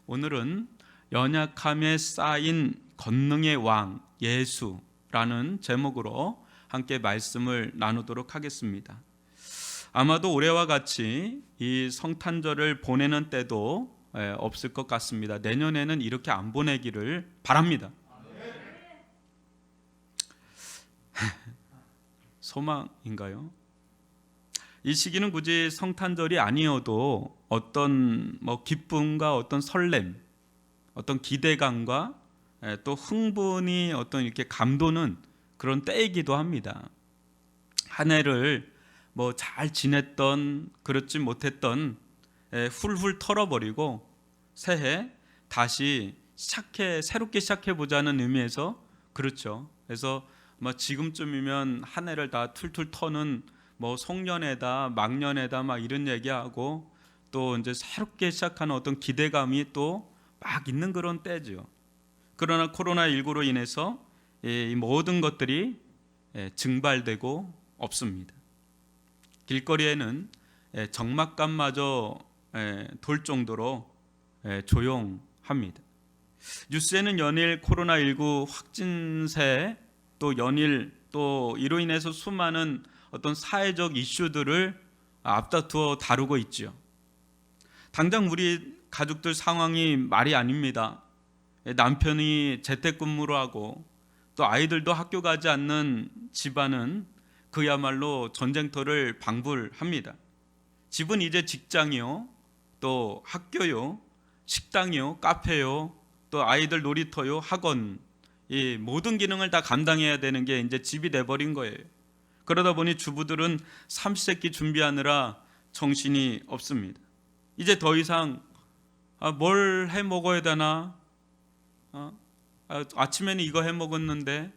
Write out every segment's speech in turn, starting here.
오늘은 연약함에 쌓인 권능의 왕 예수라는 제목으로 함께 말씀을 나누도록 하겠습니다. 아마도 올해와 같이 이 성탄절을 보내는 때도 없을 것 같습니다. 내년에는 이렇게 안 보내기를 바랍니다. 소망인가요? 이 시기는 굳이 성탄절이 아니어도 어떤 기쁨과 어떤 설렘, 어떤 기대감과 또 흥분이 어떤 이렇게 감도는 그런 때이기도 합니다. 한 해를 잘 지냈던 그렇지 못했던 훌훌 털어버리고 새해 다시 새롭게 시작해 보자는 의미에서 그렇죠. 그래서 지금쯤이면 한 해를 다 툴툴 터는 송년회다 막년회다 막 이런 얘기하고 또 이제 새롭게 시작하는 어떤 기대감이 또 막 있는 그런 때죠. 그러나 코로나19로 인해서 이 모든 것들이 증발되고 없습니다. 길거리에는 적막감마저 돌 정도로 조용합니다. 뉴스에는 연일 코로나19 확진세 또 연일 또 이로 인해서 수많은 어떤 사회적 이슈들을 앞다투어 다루고 있죠. 당장 우리 가족들 상황이 말이 아닙니다. 남편이 재택근무를 하고 또 아이들도 학교 가지 않는 집안은 그야말로 전쟁터를 방불합니다. 집은 이제 직장이요, 또 학교요, 식당이요, 카페요, 또 아이들 놀이터요, 학원, 이 모든 기능을 다 감당해야 되는 게 이제 집이 돼버린 거예요. 그러다 보니 주부들은 삼시세끼 준비하느라 정신이 없습니다. 이제 더 이상 뭘 해 먹어야 되나? 아침에는 이거 해 먹었는데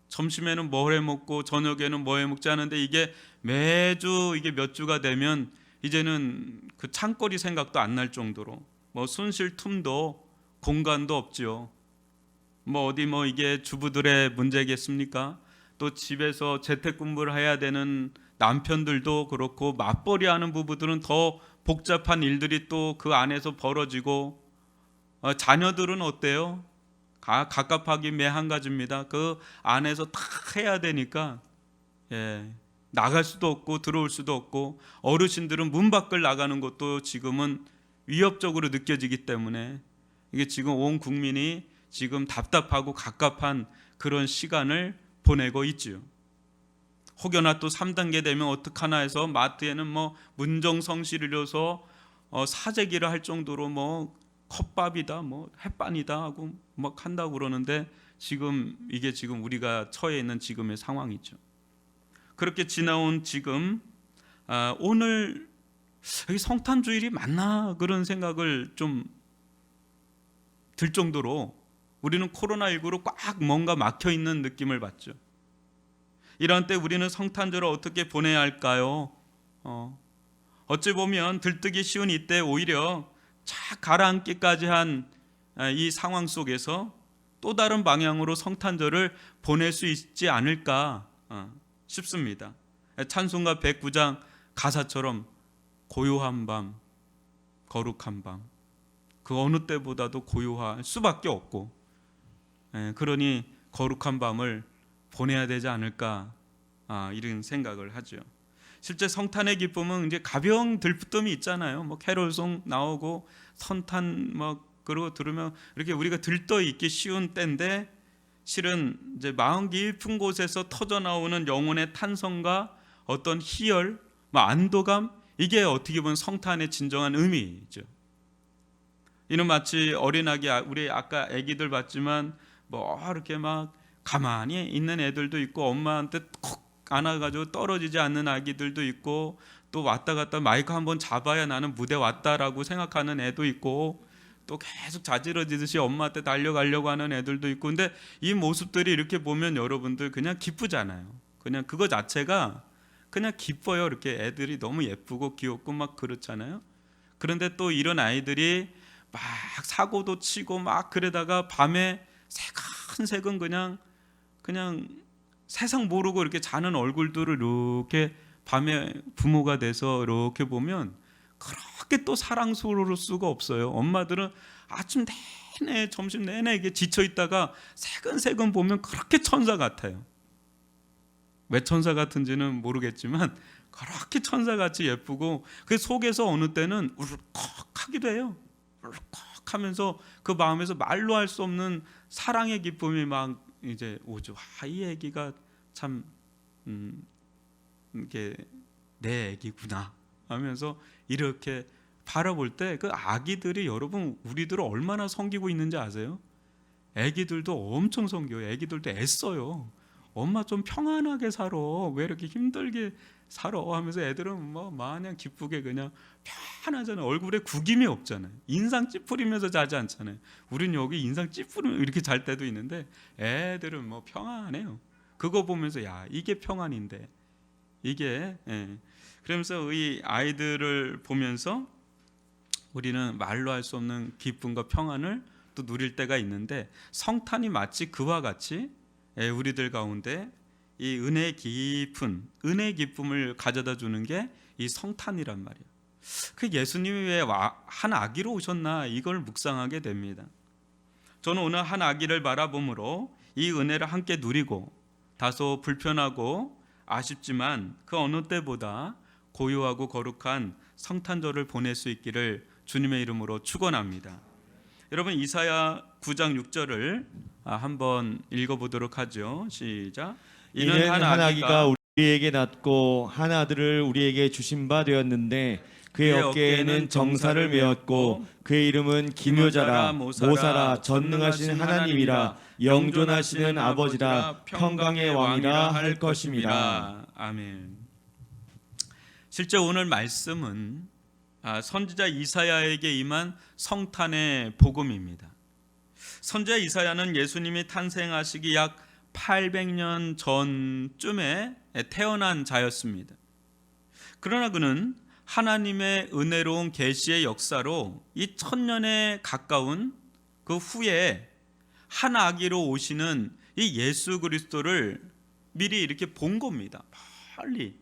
점심에는 뭘 해 먹고 저녁에는 뭐 해 먹지 하는데 이게 매주 이게 몇 주가 되면 이제는 그 창거리 생각도 안 날 정도로 손 쉴 틈도 공간도 없지요. 어디 이게 주부들의 문제겠습니까? 또 집에서 재택근무를 해야 되는 남편들도 그렇고 맞벌이하는 부부들은 더 복잡한 일들이 또 그 안에서 벌어지고 자녀들은 어때요? 갑갑하기 매한 가지입니다. 그 안에서 다 해야 되니까 나갈 수도 없고 들어올 수도 없고 어르신들은 문 밖을 나가는 것도 지금은 위협적으로 느껴지기 때문에 이게 지금 온 국민이 지금 답답하고 갑갑한 그런 시간을 보내고 있죠. 혹여나 또 3단계 되면 어떡하나 해서 마트에는 문정성실이려서 사재기를 할 정도로 컵밥이다 햇반이다 하고 막 한다고 그러는데 이게 지금 우리가 처해 있는 지금의 상황이죠. 그렇게 지나온 지금 오늘 성탄주일이 맞나 그런 생각을 좀 들 정도로 우리는 코로나19로 꽉 뭔가 막혀 있는 느낌을 받죠. 이런 때 우리는 성탄절을 어떻게 보내야 할까요? 어찌 보면 들뜨기 쉬운 이때 오히려 착 가라앉기까지 한 이 상황 속에서 또 다른 방향으로 성탄절을 보낼 수 있지 않을까 싶습니다. 찬송가 109장 가사처럼 고요한 밤, 거룩한 밤, 그 어느 때보다도 고요할 수밖에 없고 그러니 거룩한 밤을 보내야 되지 않을까 이런 생각을 하죠. 실제 성탄의 기쁨은 이제 가벼운 들뜸이 있잖아요. 캐롤송 나오고 성탄 그러고 들으면 이렇게 우리가 들떠 있기 쉬운 때인데 실은 이제 마음 깊은 곳에서 터져 나오는 영혼의 탄성과 어떤 희열, 안도감 이게 어떻게 보면 성탄의 진정한 의미죠. 이는 마치 어린아기 우리 아까 아기들 봤지만 이렇게 가만히 있는 애들도 있고 엄마한테 콕 안아가지고 떨어지지 않는 아기들도 있고 또 왔다 갔다 마이크 한번 잡아야 나는 무대 왔다라고 생각하는 애도 있고 또 계속 자지러지듯이 엄마한테 달려가려고 하는 애들도 있고 근데 이 모습들이 이렇게 보면 여러분들 그냥 기쁘잖아요. 그냥 그거 자체가 그냥 기뻐요. 이렇게 애들이 너무 예쁘고 귀엽고 그렇잖아요. 그런데 또 이런 아이들이 막 사고도 치고 그러다가 밤에 새근새근 그냥 세상 모르고 이렇게 자는 얼굴들을 이렇게 밤에 부모가 돼서 이렇게 보면 그렇게 또 사랑스러울 수가 없어요. 엄마들은 아침 내내 점심 내내 이게 지쳐 있다가 새근새근 보면 그렇게 천사 같아요. 왜 천사 같은지는 모르겠지만 그렇게 천사같이 예쁘고 그 속에서 어느 때는 울컥하기도 해요. 울컥하면서 그 마음에서 말로 할 수 없는 사랑의 기쁨이 막 이제 오죠. 이 애기가 참 이게 내 애기구나 하면서 이렇게 바라볼 때 그 아기들이 여러분 우리들을 얼마나 섬기고 있는지 아세요? 애기들도 엄청 섬겨요. 애기들도 애써요. 엄마 좀 평안하게 살아. 왜 이렇게 힘들게 살아? 하면서 애들은 뭐 마냥 기쁘게 그냥 편하잖아요. 얼굴에 구김이 없잖아요. 인상 찌푸리면서 자지 않잖아요. 우린 여기 인상 찌푸리면서 이렇게 잘 때도 있는데 애들은 뭐 평안해요. 그거 보면서 야 이게 평안인데 이게 그러면서 이 아이들을 보면서 우리는 말로 할 수 없는 기쁨과 평안을 또 누릴 때가 있는데 성탄이 마치 그와 같이 우리들 가운데 이 은혜의 기쁨을 가져다 주는 게 이 성탄이란 말이에요. 그 예수님이 왜 한 아기로 오셨나 이걸 묵상하게 됩니다. 저는 오늘 한 아기를 바라봄으로 이 은혜를 함께 누리고 다소 불편하고 아쉽지만 그 어느 때보다 고요하고 거룩한 성탄절을 보낼 수 있기를 주님의 이름으로 축원합니다. 여러분 이사야 9장 6절을 한번 읽어보도록 하죠. 시작. 이는 한 아기가 우리에게 낳고 한 아들을 우리에게 주신 바 되었는데 그의 어깨에는 정사를 메었고 그의 이름은 기묘자라 모사라 전능하신 하나님이라 영존하시는 아버지라 평강의 왕이라 할 것임이라. 아멘. 실제 오늘 말씀은 선지자 이사야에게 임한 성탄의 복음입니다. 선지자 이사야는 예수님이 탄생하시기 약 800년 전쯤에 태어난 자였습니다. 그러나 그는 하나님의 은혜로운 계시의 역사로 이 1000년에 가까운 그 후에 한 아기로 오시는 이 예수 그리스도를 미리 이렇게 본 겁니다. 빨리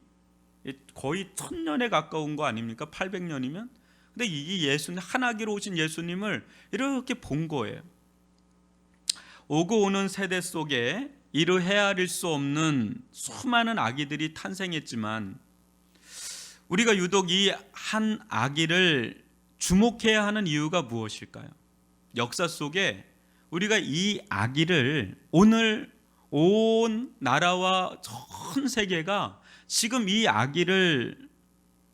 거의 1000년에 가까운 거 아닙니까? 800년이면. 근데 이 예수님 한 아기로 오신 예수님을 이렇게 본 거예요. 오고 오는 세대 속에 이루 헤아릴 수 없는 수많은 아기들이 탄생했지만 우리가 유독 이 한 아기를 주목해야 하는 이유가 무엇일까요? 역사 속에 우리가 이 아기를 오늘 온 나라와 전 세계가 지금 이 아기를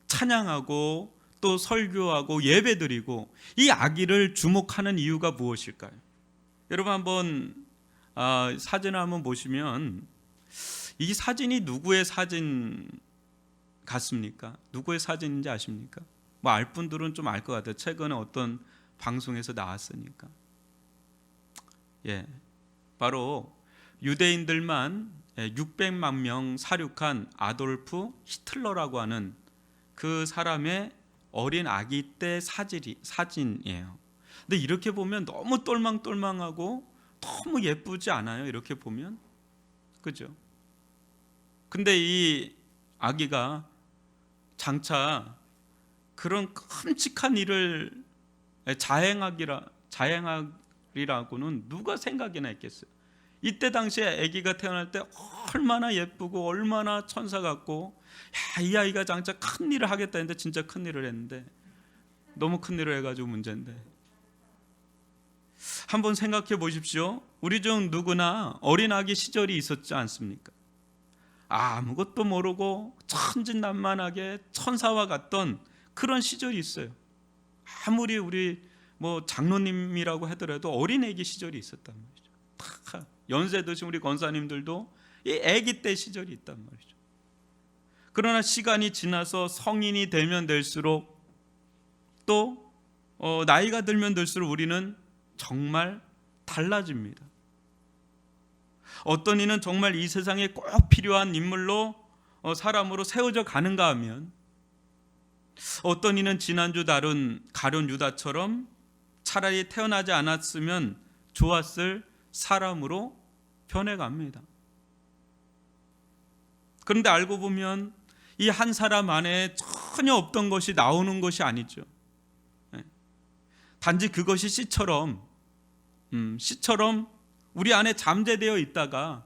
찬양하고 또 설교하고 예배드리고 이 아기를 주목하는 이유가 무엇일까요? 여러분 한번 사진을 한번 보시면 이 사진이 누구의 사진 같습니까? 누구의 사진인지 아십니까? 뭐 알 분들은 좀 알 것 같아요. 최근에 어떤 방송에서 나왔으니까. 바로 유대인들만 600만 명 살육한 아돌프 히틀러라고 하는 그 사람의 어린 아기 때 사진이에요. 근데 이렇게 보면 너무 똘망똘망하고 너무 예쁘지 않아요? 이렇게 보면, 그죠? 근데 이 아기가 장차 그런 끔찍한 일을 자행하리라고는 누가 생각이나 했겠어요? 이때 당시에 아기가 태어날 때 얼마나 예쁘고 얼마나 천사 같고 이 아이가 장차 큰 일을 하겠다 했는데 진짜 큰 일을 했는데 너무 큰 일을 해가지고 문제인데 한번 생각해 보십시오. 우리 중 누구나 어린아기 시절이 있었지 않습니까? 아무것도 모르고 천진난만하게 천사와 같던 그런 시절이 있어요. 아무리 우리 뭐 장로님이라고 하더라도 어린애기 시절이 있었단 말이죠. 연세 드신 우리 권사님들도 이 아기 때 시절이 있단 말이죠. 그러나 시간이 지나서 성인이 되면 될수록 또 나이가 들면 들수록 우리는 정말 달라집니다. 어떤 이는 정말 이 세상에 꼭 필요한 인물로 사람으로 세워져 가는가 하면 어떤 이는 지난주 다룬 가룟 유다처럼 차라리 태어나지 않았으면 좋았을 사람으로 변해갑니다. 그런데 알고 보면 이 한 사람 안에 전혀 없던 것이 나오는 것이 아니죠. 단지 그것이 씨처럼 우리 안에 잠재되어 있다가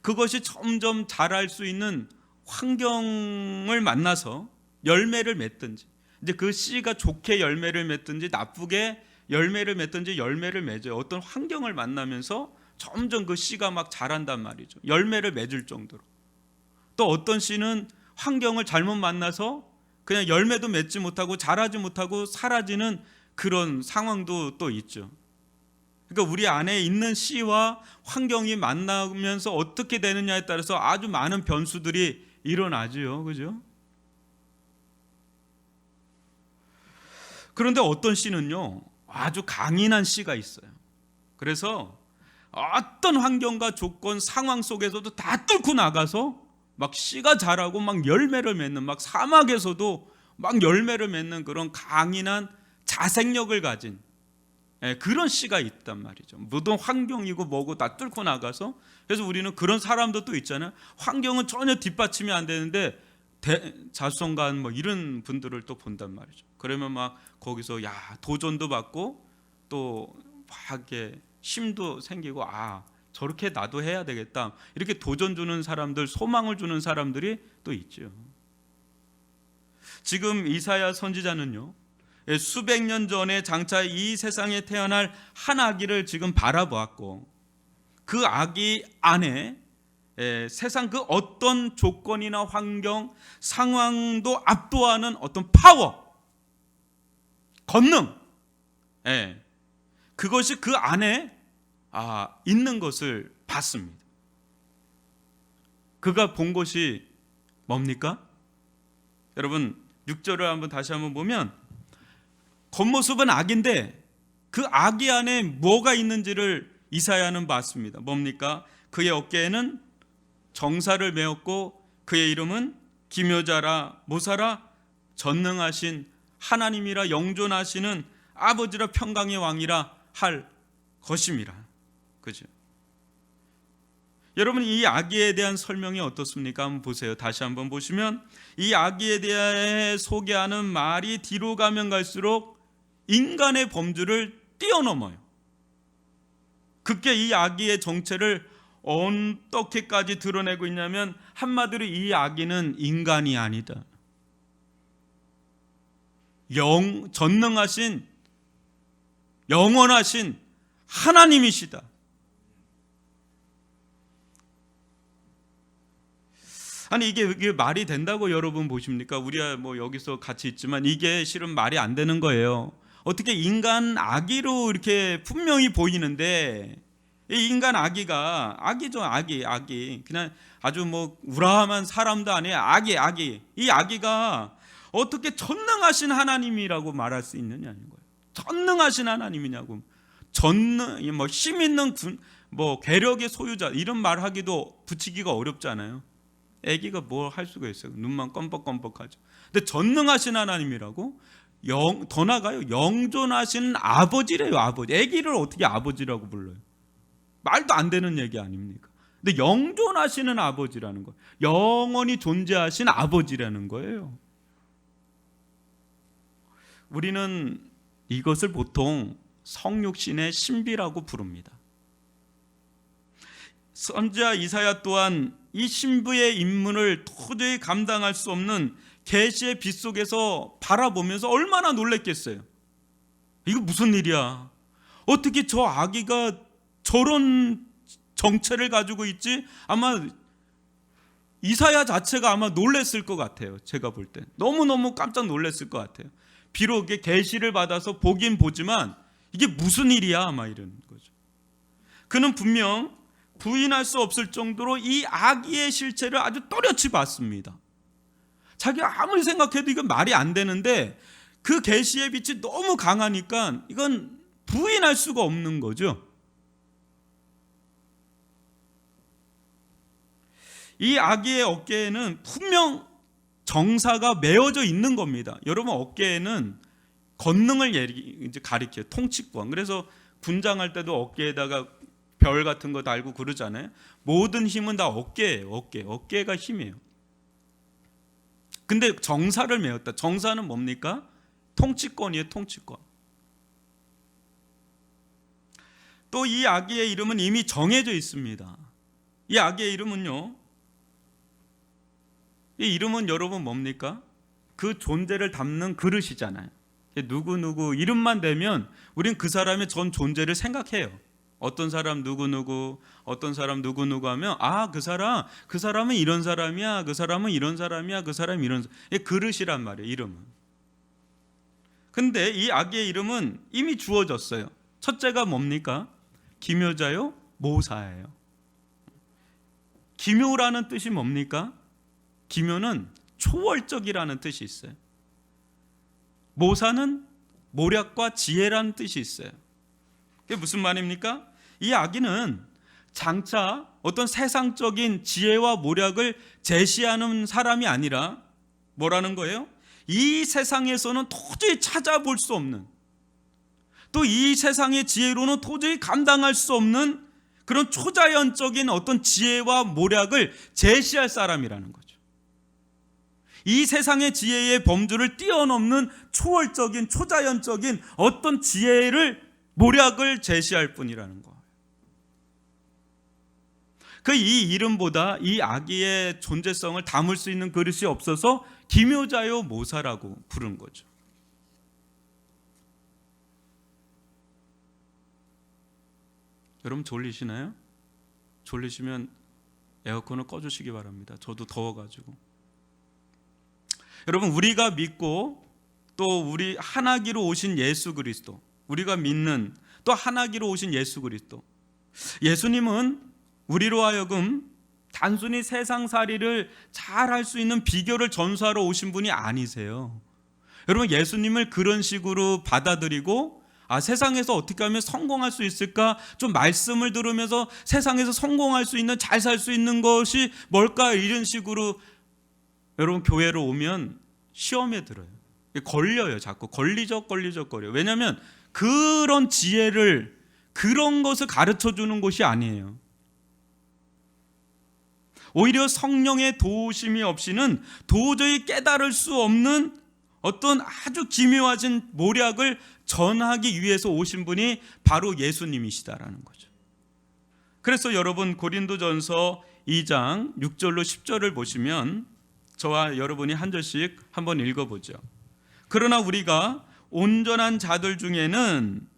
그것이 점점 자랄 수 있는 환경을 만나서 열매를 맺든지, 이제 그 씨가 좋게 열매를 맺든지 나쁘게 열매를 맺든지 열매를 맺어요. 어떤 환경을 만나면서 점점 그 씨가 막 자란단 말이죠. 열매를 맺을 정도로. 또 어떤 씨는 환경을 잘못 만나서 그냥 열매도 맺지 못하고 자라지 못하고 사라지는 그런 상황도 또 있죠. 그러니까 우리 안에 있는 씨와 환경이 만나면서 어떻게 되느냐에 따라서 아주 많은 변수들이 일어나죠. 그죠? 그런데 어떤 씨는요, 아주 강인한 씨가 있어요. 그래서 어떤 환경과 조건, 상황 속에서도 다 뚫고 나가서 막 씨가 자라고 막 열매를 맺는, 막 사막에서도 막 열매를 맺는 그런 강인한 자생력을 가진 그런 씨가 있단 말이죠. 모든 환경이고 뭐고 다 뚫고 나가서. 그래서 우리는 그런 사람도 또 있잖아요. 환경은 전혀 뒷받침이 안 되는데 자수성가한 뭐 이런 분들을 또 본단 말이죠. 그러면 막 거기서 도전도 받고 또 막 이렇게 힘도 생기고 저렇게 나도 해야 되겠다, 이렇게 도전 주는 사람들, 소망을 주는 사람들이 또 있죠. 지금 이사야 선지자는요, 수백 년 전에 장차 이 세상에 태어날 한 아기를 지금 바라보았고, 그 아기 안에 세상 그 어떤 조건이나 환경, 상황도 압도하는 어떤 파워, 권능, 그것이 그 안에 있는 것을 봤습니다. 그가 본 것이 뭡니까? 여러분 6절을 한번 다시 한번 보면 겉모습은 악인데 그 악이 안에 뭐가 있는지를 이사야는 봤습니다. 뭡니까? 그의 어깨에는 정사를 메었고 그의 이름은 기묘자라 모사라 전능하신 하나님이라 영존하시는 아버지라 평강의 왕이라 할 것임이라. 그죠? 여러분 이 아기에 대한 설명이 어떻습니까? 한번 보세요. 다시 한번 보시면 이 아기에 대해 소개하는 말이 뒤로 가면 갈수록 인간의 범주를 뛰어넘어요. 그게 이 아기의 정체를 어떻게까지 드러내고 있냐면 한마디로 이 아기는 인간이 아니다. 전능하신 영원하신 하나님이시다. 아니 이게 말이 된다고 여러분 보십니까? 우리야 뭐 여기서 같이 있지만 이게 실은 말이 안 되는 거예요. 어떻게 인간 아기로 이렇게 분명히 보이는데, 이 인간 아기가 아기죠. 아기 그냥 아주 뭐 우람한 사람도 아니에요. 아기 이 아기가 어떻게 전능하신 하나님이라고 말할 수 있느냐는 거예요. 전능하신 하나님이냐고. 뭐 힘 있는 뭐 괴력의 소유자 이런 말하기도 붙이기가 어렵잖아요. 아기가 뭘 할 수가 있어요. 눈만 껌뻑껌뻑하죠. 근데 전능하신 하나님이라고, 더 나가요. 영존하시는 아버지래요. 아버지. 아기를 어떻게 아버지라고 불러요? 말도 안 되는 얘기 아닙니까? 근데 영존하시는 아버지라는 거예요. 영원히 존재하신 아버지라는 거예요. 우리는 이것을 보통 성육신의 신비라고 부릅니다. 선지자 이사야 또한 이 신부의 임무를 도저히 감당할 수 없는 계시의 빛 속에서 바라보면서 얼마나 놀랬겠어요. 이거 무슨 일이야? 어떻게 저 아기가 저런 정체를 가지고 있지? 아마 이사야 자체가 아마 놀랬을 것 같아요. 제가 볼 때 너무너무 깜짝 놀랐을 것 같아요. 비록 이게 계시를 받아서 보긴 보지만 이게 무슨 일이야? 아마 이런 거죠. 그는 분명 부인할 수 없을 정도로 이 아기의 실체를 아주 또렷이 봤습니다. 자기가 아무리 생각해도 이건 말이 안 되는데 그 계시의 빛이 너무 강하니까 이건 부인할 수가 없는 거죠. 이 아기의 어깨에는 분명 정사가 메어져 있는 겁니다. 여러분 어깨에는 권능을 이제 가리켜요. 통치권. 그래서 군장할 때도 어깨에다가 별 같은 거 달고 그러잖아요. 모든 힘은 다 어깨예요. 어깨가 힘이에요. 근데 정사를 메웠다. 정사는 뭡니까? 통치권이에요. 통치권. 또 이 아기의 이름은 이미 정해져 있습니다. 이 아기의 이름은요, 이 이름은 여러분 뭡니까? 그 존재를 담는 그릇이잖아요. 누구누구 이름만 되면 우린 그 사람의 전 존재를 생각해요. 어떤 사람 누구누구, 어떤 사람 누구누구 하면 그 사람은 이런 사람이야, 그 사람은 이런 사람이야, 그 사람은 이런 사람. 이게 그릇이란 말이에요, 이름은. 근데 이 아기의 이름은 이미 주어졌어요. 첫째가 뭡니까? 기묘자요, 모사예요. 기묘라는 뜻이 뭡니까? 기묘는 초월적이라는 뜻이 있어요. 모사는 모략과 지혜라는 뜻이 있어요. 그게 무슨 말입니까? 이 아기는 장차 어떤 세상적인 지혜와 모략을 제시하는 사람이 아니라 뭐라는 거예요? 이 세상에서는 도저히 찾아볼 수 없는, 또 이 세상의 지혜로는 도저히 감당할 수 없는 그런 초자연적인 어떤 지혜와 모략을 제시할 사람이라는 거죠. 이 세상의 지혜의 범주를 뛰어넘는 초월적인 초자연적인 어떤 지혜를 모략을 제시할 뿐이라는 거예요. 그 이 이름보다 이 아기의 존재성을 담을 수 있는 그릇이 없어서 기묘자요 모사라고 부른 거죠. 여러분 졸리시나요? 졸리시면 에어컨을 꺼주시기 바랍니다. 저도 더워가지고. 여러분, 우리가 믿고 또 우리 하나기로 오신 예수 그리스도, 우리가 믿는 또 하나기로 오신 예수 그리스도, 예수님은 우리로 하여금 단순히 세상살이를 잘 할 수 있는 비결을 전수하러 오신 분이 아니세요. 여러분, 예수님을 그런 식으로 받아들이고 세상에서 어떻게 하면 성공할 수 있을까? 좀 말씀을 들으면서 세상에서 성공할 수 있는, 잘 살 수 있는 것이 뭘까? 이런 식으로 여러분 교회로 오면 시험에 들어요. 걸려요. 자꾸 걸리적거려요. 왜냐하면 그런 지혜를, 그런 것을 가르쳐주는 곳이 아니에요. 오히려 성령의 도우심이 없이는 도저히 깨달을 수 없는 어떤 아주 기묘하신 모략을 전하기 위해서 오신 분이 바로 예수님이시다라는 거죠. 그래서 여러분 고린도전서 2장 6절로 10절을 보시면 저와 여러분이 한 절씩 한번 읽어보죠. 그러나 우리가 온전한 자들 중에는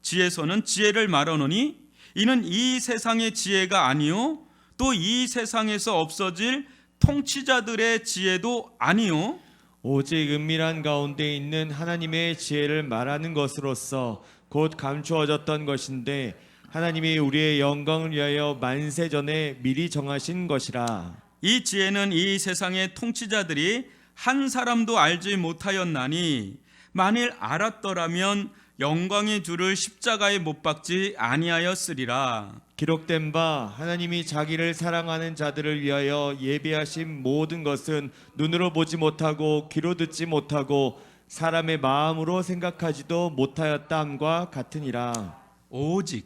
지혜서는 지혜를 말하노니 이는 이 세상의 지혜가 아니요 또 이 세상에서 없어질 통치자들의 지혜도 아니요 오직 은밀한 가운데 있는 하나님의 지혜를 말하는 것으로서 곧 감추어졌던 것인데 하나님이 우리의 영광을 위하여 만세 전에 미리 정하신 것이라. 이 지혜는 이 세상의 통치자들이 한 사람도 알지 못하였나니 만일 알았더라면 영광의 주를 십자가에 못 박지 아니하였으리라. 기록된 바 하나님이 자기를 사랑하는 자들을 위하여 예비하신 모든 것은 눈으로 보지 못하고 귀로 듣지 못하고 사람의 마음으로 생각하지도 못하였다함과 같으니라. 오직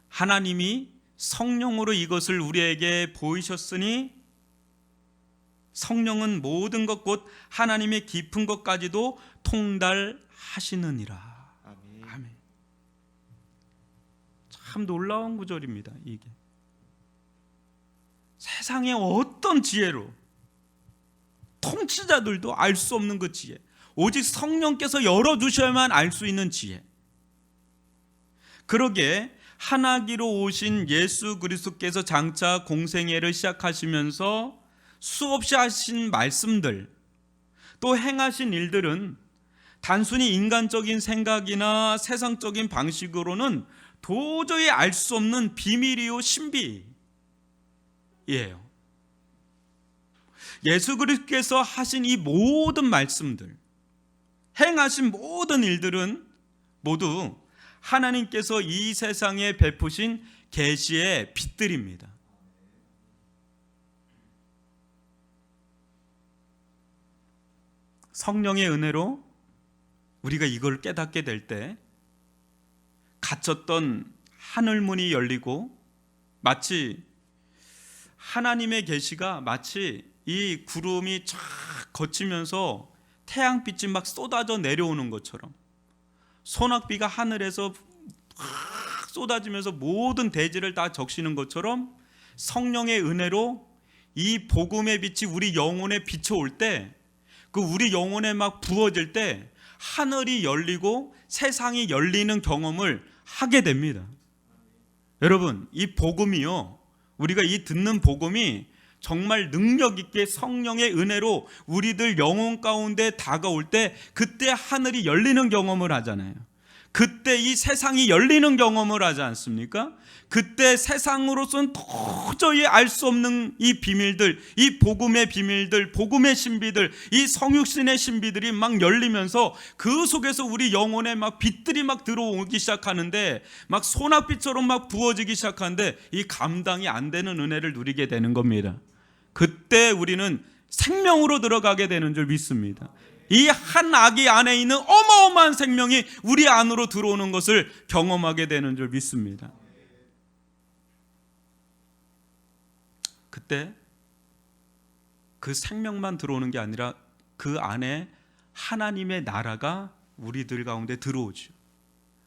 하나님이 성령으로 이것을 우리에게 보이셨으니 성령은 모든 것 곧 하나님의 깊은 것까지도 통달하시느니라. 아멘. 참 놀라운 구절입니다. 이게 세상의 어떤 지혜로 통치자들도 알 수 없는 그 지혜, 오직 성령께서 열어주셔야만 알 수 있는 지혜. 그러게 하나기로 오신 예수 그리스도께서 장차 공생애를 시작하시면서 수없이 하신 말씀들, 또 행하신 일들은 단순히 인간적인 생각이나 세상적인 방식으로는 도저히 알 수 없는 비밀이요 신비예요. 예수 그리스도께서 하신 이 모든 말씀들, 행하신 모든 일들은 모두 하나님께서 이 세상에 베푸신 계시의 빛들입니다. 성령의 은혜로 우리가 이걸 깨닫게 될 때 갇혔던 하늘문이 열리고 마치 하나님의 계시가 마치 이 구름이 쫙 거치면서 태양빛이 막 쏟아져 내려오는 것처럼, 소낙비가 하늘에서 확 쏟아지면서 모든 대지를 다 적시는 것처럼 성령의 은혜로 이 복음의 빛이 우리 영혼에 비춰올 때, 그 우리 영혼에 막 부어질 때 하늘이 열리고 세상이 열리는 경험을 하게 됩니다. 여러분, 이 복음이요, 우리가 이 듣는 복음이 정말 능력 있게 성령의 은혜로 우리들 영혼 가운데 다가올 때, 그때 하늘이 열리는 경험을 하잖아요. 그때 이 세상이 열리는 경험을 하지 않습니까? 그때 세상으로서는 도저히 알 수 없는 이 비밀들, 이 복음의 비밀들, 복음의 신비들, 이 성육신의 신비들이 막 열리면서 그 속에서 우리 영혼에 막 빛들이 막 들어오기 시작하는데, 막 소낙빛처럼 막 부어지기 시작하는데, 이 감당이 안 되는 은혜를 누리게 되는 겁니다. 그때 우리는 생명으로 들어가게 되는 줄 믿습니다. 이 한 아기 안에 있는 어마어마한 생명이 우리 안으로 들어오는 것을 경험하게 되는 줄 믿습니다. 그때 그 생명만 들어오는 게 아니라 그 안에 하나님의 나라가 우리들 가운데 들어오죠.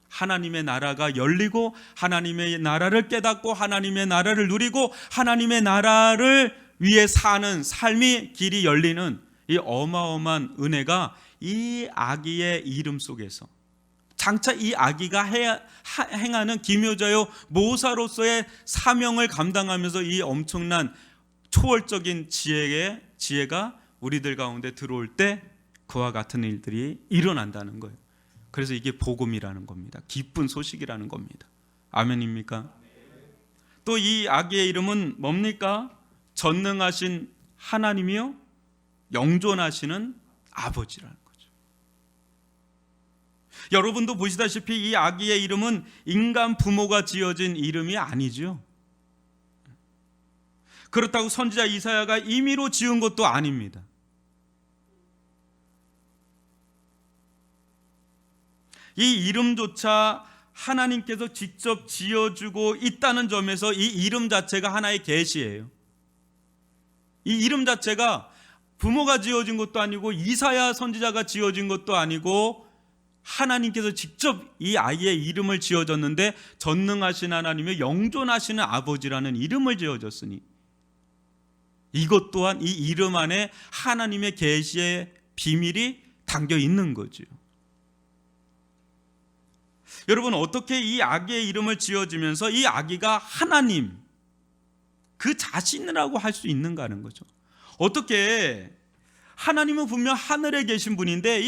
하나님의 나라가 열리고 하나님의 나라를 깨닫고 하나님의 나라를 누리고 하나님의 나라를 위해 사는 삶이 길이 열리는 이 어마어마한 은혜가 이 아기의 이름 속에서, 장차 이 아기가 행하는 기묘자요 모사로서의 사명을 감당하면서 이 엄청난 초월적인 지혜가 우리들 가운데 들어올 때 그와 같은 일들이 일어난다는 거예요. 그래서 이게 복음이라는 겁니다. 기쁜 소식이라는 겁니다. 아멘입니까? 또 이 아기의 이름은 뭡니까? 전능하신 하나님이요 영존하시는 아버지라는 거죠. 여러분도 보시다시피 이 아기의 이름은 인간 부모가 지어진 이름이 아니죠. 그렇다고 선지자 이사야가 임의로 지은 것도 아닙니다. 이 이름조차 하나님께서 직접 지어주고 있다는 점에서 이 이름 자체가 하나의 계시예요. 이 이름 자체가 부모가 지어진 것도 아니고 이사야 선지자가 지어진 것도 아니고 하나님께서 직접 이 아이의 이름을 지어줬는데, 전능하신 하나님의 영존하시는 아버지라는 이름을 지어줬으니 이것 또한 이 이름 안에 하나님의 계시의 비밀이 담겨 있는 거죠. 여러분, 어떻게 이 아기의 이름을 지어주면서 이 아기가 하나님 그 자신이라고 할 수 있는가 하는 거죠. 어떻게 하나님은 분명 하늘에 계신 분인데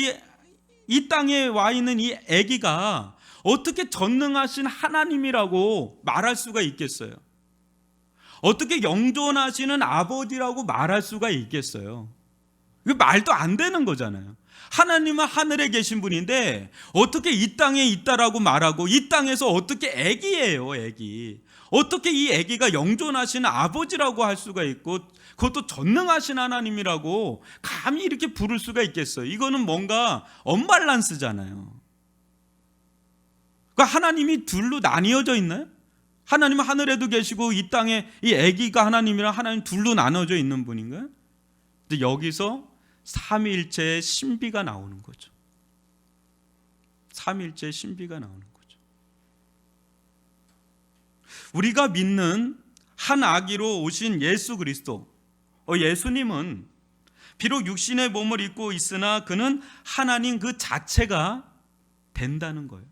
이 땅에 와 있는 이 아기가 어떻게 전능하신 하나님이라고 말할 수가 있겠어요? 어떻게 영존하시는 아버지라고 말할 수가 있겠어요? 이거 말도 안 되는 거잖아요. 하나님은 하늘에 계신 분인데 어떻게 이 땅에 있다라고 말하고, 이 땅에서 어떻게 아기예요, 아기. 어떻게 이 아기가 영존하시는 아버지라고 할 수가 있고, 그것도 전능하신 하나님이라고 감히 이렇게 부를 수가 있겠어요? 이거는 뭔가 언밸런스잖아요. 그러니까 하나님이 둘로 나뉘어져 있나요? 하나님은 하늘에도 계시고 이 땅에 이 아기가 하나님이랑 하나님 둘로 나눠져 있는 분인가요? 근데 여기서 삼위일체의 신비가 나오는 거죠. 삼위일체의 신비가 나오는 거죠. 우리가 믿는 한 아기로 오신 예수 그리스도, 예수님은 비록 육신의 몸을 입고 있으나 그는 하나님 그 자체가 된다는 거예요.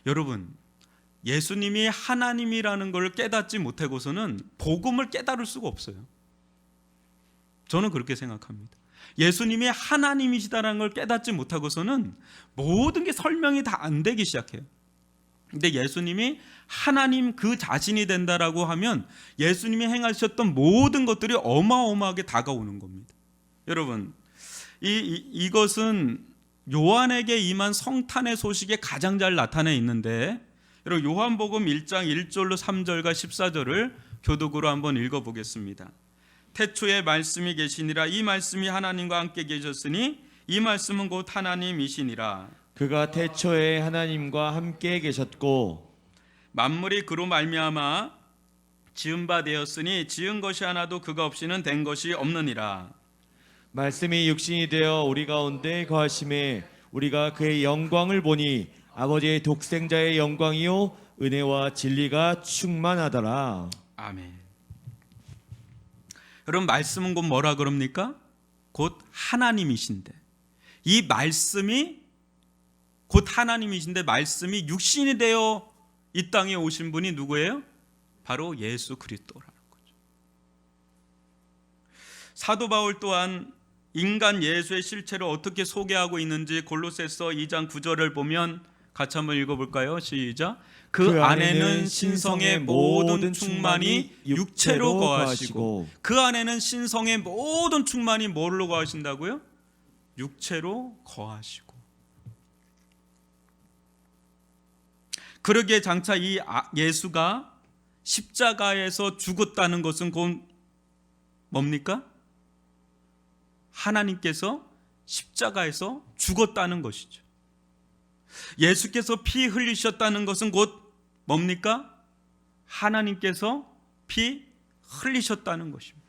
여러분, 예수님이 하나님이라는 걸 깨닫지 못하고서는 복음을 깨달을 수가 없어요. 저는 그렇게 생각합니다. 예수님이 하나님이시다는 걸 깨닫지 못하고서는 모든 게 설명이 다 안 되기 시작해요. 근데 예수님이 하나님 그 자신이 된다라고 하면 예수님이 행하셨던 모든 것들이 어마어마하게 다가오는 겁니다. 여러분, 이것은 요한에게 임한 성탄의 소식에 가장 잘 나타내 있는데, 여러분 요한복음 1장 1절로 3절과 14절을 교독으로 한번 읽어보겠습니다. 태초에 말씀이 계시니라. 이 말씀이 하나님과 함께 계셨으니 이 말씀은 곧 하나님이시니라. 그가 태초에 하나님과 함께 계셨고 만물이 그로 말미암아 지은 바 되었으니 지은 것이 하나도 그가 없이는 된 것이 없느니라. 말씀이 육신이 되어 우리 가운데 거하심에 우리가 그의 영광을 보니 아버지의 독생자의 영광이요 은혜와 진리가 충만하더라. 아멘. 여러분, 말씀은 곧 뭐라 그럽니까? 곧 하나님이신데, 이 말씀이 곧 하나님이신데 말씀이 육신이 되어 이 땅에 오신 분이 누구예요? 바로 예수 그리스도라는 거죠. 사도 바울 또한 인간 예수의 실체를 어떻게 소개하고 있는지 골로새서 2장 9절을 보면 같이 한번 읽어볼까요? 시작. 그 안에는 신성의 모든 충만이 육체로 거하시고, 그 안에는 신성의 모든 충만이 뭘로 거하신다고요? 육체로 거하시고. 그러기에 장차 이 예수가 십자가에서 죽었다는 것은 곧 뭡니까? 하나님께서 십자가에서 죽었다는 것이죠. 예수께서 피 흘리셨다는 것은 곧 뭡니까? 하나님께서 피 흘리셨다는 것입니다.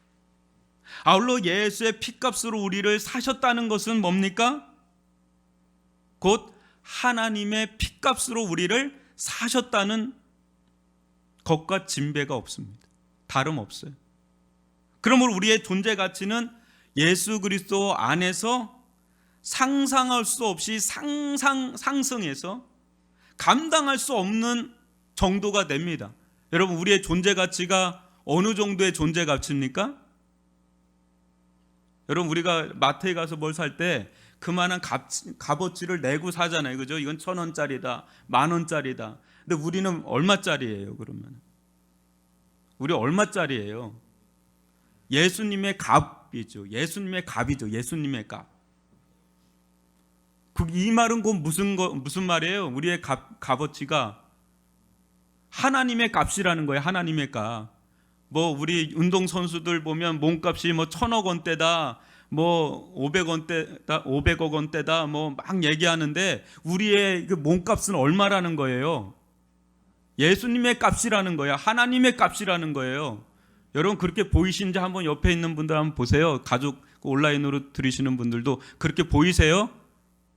아울러 예수의 피값으로 우리를 사셨다는 것은 뭡니까? 곧 하나님의 피값으로 우리를 사셨다는 것과 진배가 없습니다. 다름없어요. 그러므로 우리의 존재 가치는 예수 그리스도 안에서 상상할 수 없이 상승해서 감당할 수 없는 정도가 됩니다. 여러분, 우리의 존재 가치가 어느 정도의 존재 가치입니까? 여러분, 우리가 마트에 가서 뭘 살 때 그만한 값어치를 내고 사잖아요. 그죠? 이건 1,000원짜리다, 10,000원짜리다. 근데 우리는 얼마짜리예요, 그러면? 우리 얼마짜리예요? 예수님의 값이죠. 예수님의 값이죠. 예수님의 값. 이 말은 곧 무슨 말이에요? 우리의 값어치가 하나님의 값이라는 거예요. 하나님의 값. 뭐 우리 운동 선수들 보면 몸값이 뭐 1,000억 원대다, 뭐 500억 원대다, 뭐 막 얘기하는데 우리의 그 몸값은 얼마라는 거예요? 예수님의 값이라는 거예요. 하나님의 값이라는 거예요. 여러분, 그렇게 보이신지 한번 옆에 있는 분들 한번 보세요. 가족 온라인으로 들으시는 분들도 그렇게 보이세요?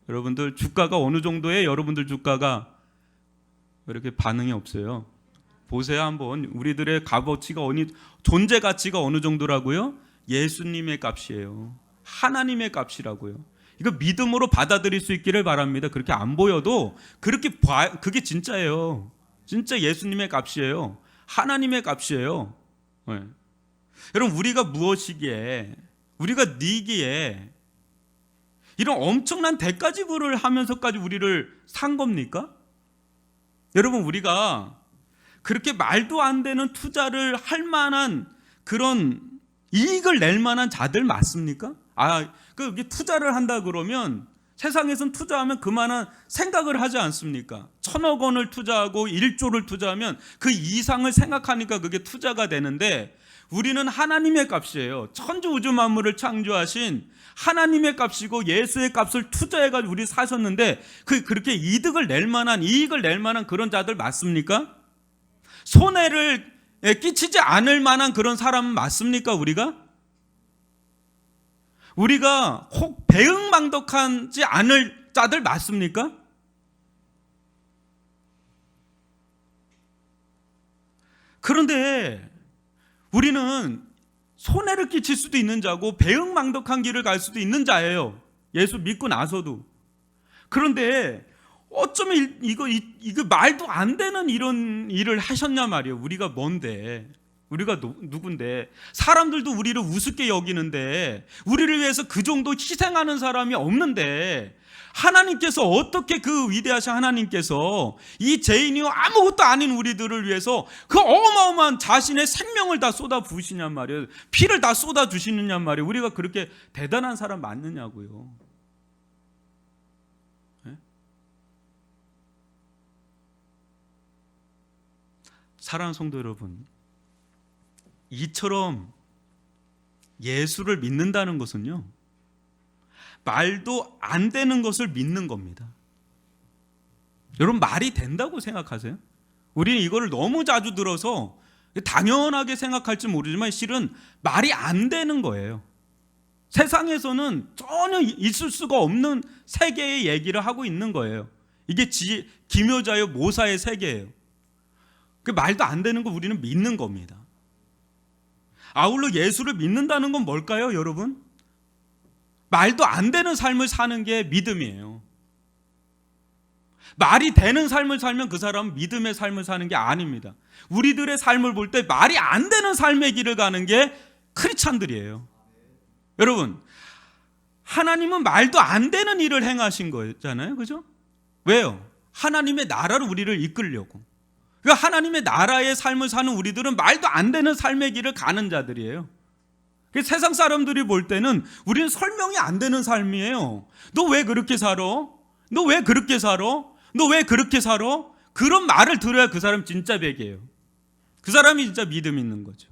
여러분들 주가가 어느 정도예요? 여러분들 주가가 이렇게 반응이 없어요. 보세요 한번. 우리들의 값어치가 존재 가치가 어느 정도라고요? 예수님의 값이에요. 하나님의 값이라고요. 이거 믿음으로 받아들일 수 있기를 바랍니다. 그렇게 안 보여도 그게 진짜예요. 진짜 예수님의 값이에요. 하나님의 값이에요. 네. 여러분, 우리가 무엇이기에, 우리가 니기에 이런 엄청난 대가 지불을 하면서까지 우리를 산 겁니까? 여러분, 우리가 그렇게 말도 안 되는 투자를 할 만한 그런 이익을 낼 만한 자들 맞습니까? 그게 투자를 한다 그러면 세상에선 투자하면 그만한 생각을 하지 않습니까? 1,000억 원을 투자하고 1조를 투자하면 그 이상을 생각하니까 그게 투자가 되는데, 우리는 하나님의 값이에요. 천지 우주 만물을 창조하신 하나님의 값이고 예수의 값을 투자해가지고 우리 사셨는데, 그렇게 이익을 낼 만한 그런 자들 맞습니까? 손해를 끼치지 않을 만한 그런 사람 맞습니까? 우리가 혹 배응망덕하지 않을 자들 맞습니까? 그런데 우리는 손해를 끼칠 수도 있는 자고 배응망덕한 길을 갈 수도 있는 자예요. 예수 믿고 나서도. 그런데 어쩌면 이거 말도 안 되는 이런 일을 하셨냐 말이에요. 우리가 뭔데? 우리가 누군데? 사람들도 우리를 우습게 여기는데, 우리를 위해서 그 정도 희생하는 사람이 없는데, 하나님께서 어떻게, 그 위대하신 하나님께서 이 죄인이요 아무것도 아닌 우리들을 위해서 그 어마어마한 자신의 생명을 다 쏟아 부으시냔 말이에요. 피를 다 쏟아 주시느냐 말이에요. 우리가 그렇게 대단한 사람 맞느냐고요. 네? 사랑하는 성도 여러분, 이처럼 예수를 믿는다는 것은요, 말도 안 되는 것을 믿는 겁니다. 여러분, 말이 된다고 생각하세요? 우리는 이거를 너무 자주 들어서 당연하게 생각할지 모르지만 실은 말이 안 되는 거예요. 세상에서는 전혀 있을 수가 없는 세계의 얘기를 하고 있는 거예요. 이게 기묘자요 모사의 세계예요. 그 말도 안 되는 거 우리는 믿는 겁니다. 아울러 예수를 믿는다는 건 뭘까요, 여러분? 말도 안 되는 삶을 사는 게 믿음이에요. 말이 되는 삶을 살면 그 사람은 믿음의 삶을 사는 게 아닙니다. 우리들의 삶을 볼 때 말이 안 되는 삶의 길을 가는 게 크리스찬들이에요. 여러분, 하나님은 말도 안 되는 일을 행하신 거잖아요, 그죠? 왜요? 하나님의 나라로 우리를 이끌려고. 그러니까 하나님의 나라의 삶을 사는 우리들은 말도 안 되는 삶의 길을 가는 자들이에요. 세상 사람들이 볼 때는 우리는 설명이 안 되는 삶이에요. 너 왜 그렇게 살아? 너 왜 그렇게 살아? 너 왜 그렇게 살아? 그런 말을 들어야 그 사람 진짜 백이에요. 그 사람이 진짜 믿음 있는 거죠.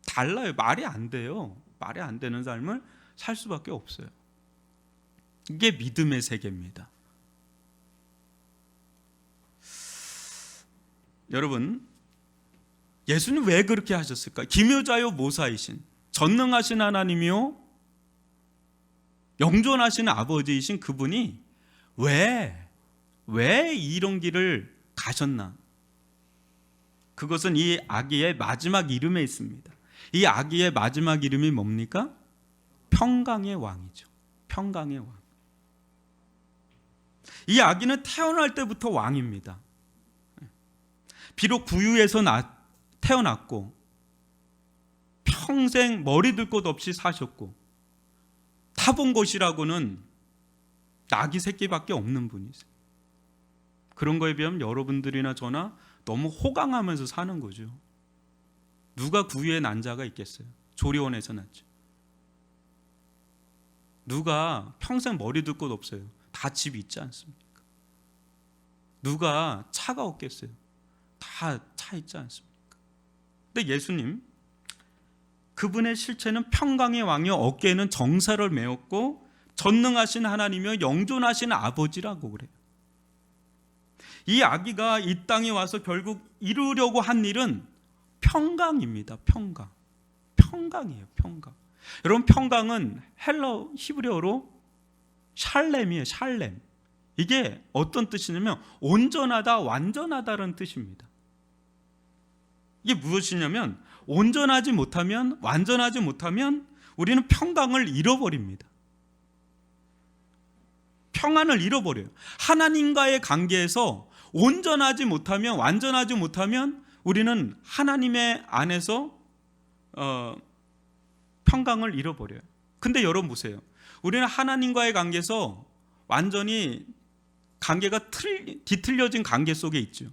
달라요. 말이 안 돼요. 말이 안 되는 삶을 살 수밖에 없어요. 이게 믿음의 세계입니다. 여러분, 예수님 왜 그렇게 하셨을까? 기묘자요 모사이신 전능하신 하나님이요 영존하신 아버지이신 그분이 왜 이런 길을 가셨나? 그것은 이 아기의 마지막 이름에 있습니다. 이 아기의 마지막 이름이 뭡니까? 평강의 왕이죠. 평강의 왕. 이 아기는 태어날 때부터 왕입니다. 비록 구유에서 태어났고 평생 머리 들 곳 없이 사셨고 타본 곳이라고는 아기 새끼밖에 없는 분이세요. 그런 거에 비하면 여러분들이나 저나 너무 호강하면서 사는 거죠. 누가 구유에 난 자가 있겠어요? 조리원에서 났죠. 누가 평생 머리 들 곳 없어요? 다 집 있지 않습니까? 누가 차가 없겠어요? 다 차 있지 않습니까? 근데 예수님, 그분의 실체는 평강의 왕이요 어깨에는 정사를 메었고 전능하신 하나님이요 영존하신 아버지라고 그래요. 이 아기가 이 땅에 와서 결국 이루려고 한 일은 평강입니다. 평강이에요. 평강. 여러분, 평강은 헬러 히브리어로 샬렘이에요. 샬렘. 이게 어떤 뜻이냐면 온전하다, 완전하다라는 뜻입니다. 이게 무엇이냐면 온전하지 못하면, 완전하지 못하면 우리는 평강을 잃어버립니다. 평안을 잃어버려요. 하나님과의 관계에서 온전하지 못하면, 완전하지 못하면 우리는 하나님의 안에서 평강을 잃어버려요. 근데 여러분 보세요. 우리는 하나님과의 관계에서 완전히 관계가 뒤틀려진 관계 속에 있죠.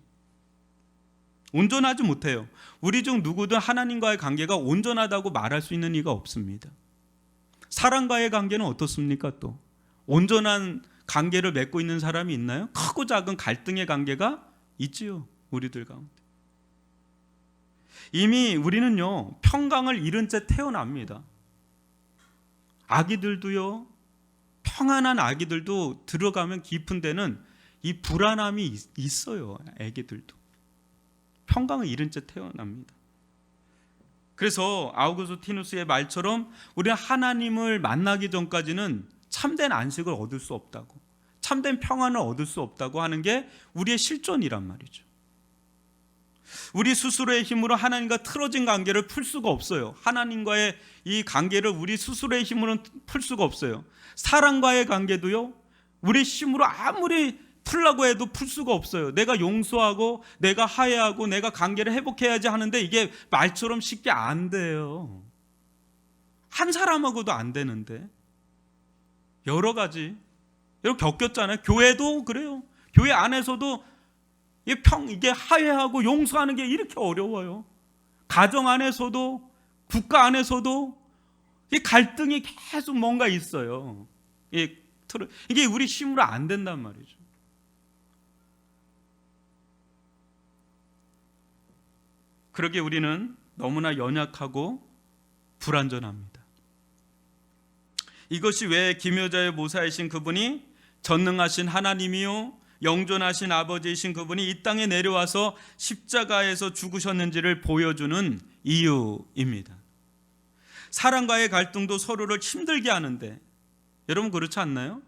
온전하지 못해요. 우리 중 누구든 하나님과의 관계가 온전하다고 말할 수 있는 이가 없습니다. 사람과의 관계는 어떻습니까? 또 온전한 관계를 맺고 있는 사람이 있나요? 크고 작은 갈등의 관계가 있지요. 우리들 가운데. 이미 우리는요 평강을 잃은 채 태어납니다. 아기들도요, 평안한 아기들도 들어가면 깊은 데는 이 불안함이 있어요. 아기들도 평강을 잃은 채 태어납니다. 그래서 아우구스티누스의 말처럼 우리는 하나님을 만나기 전까지는 참된 안식을 얻을 수 없다고, 참된 평안을 얻을 수 없다고 하는 게 우리의 실존이란 말이죠. 우리 스스로의 힘으로 하나님과 틀어진 관계를 풀 수가 없어요. 하나님과의 이 관계를 우리 스스로의 힘으로는 풀 수가 없어요. 사람과의 관계도요, 우리 힘으로 아무리 풀라고 해도 풀 수가 없어요. 내가 용서하고 내가 화해하고 내가 관계를 회복해야지 하는데 이게 말처럼 쉽게 안 돼요. 한 사람하고도 안 되는데 여러 가지 여러분 겪었잖아요. 교회도 그래요. 교회 안에서도 이게 화해하고 용서하는 게 이렇게 어려워요. 가정 안에서도 국가 안에서도 이 갈등이 계속 뭔가 있어요. 이게 우리 힘으로 안 된단 말이죠. 그러기에 우리는 너무나 연약하고 불완전합니다. 이것이 왜 기묘자의 모사이신 그분이 전능하신 하나님이요 영존하신 아버지이신 그분이 이 땅에 내려와서 십자가에서 죽으셨는지를 보여주는 이유입니다. 사람과의 갈등도 서로를 힘들게 하는데 여러분 그렇지 않나요?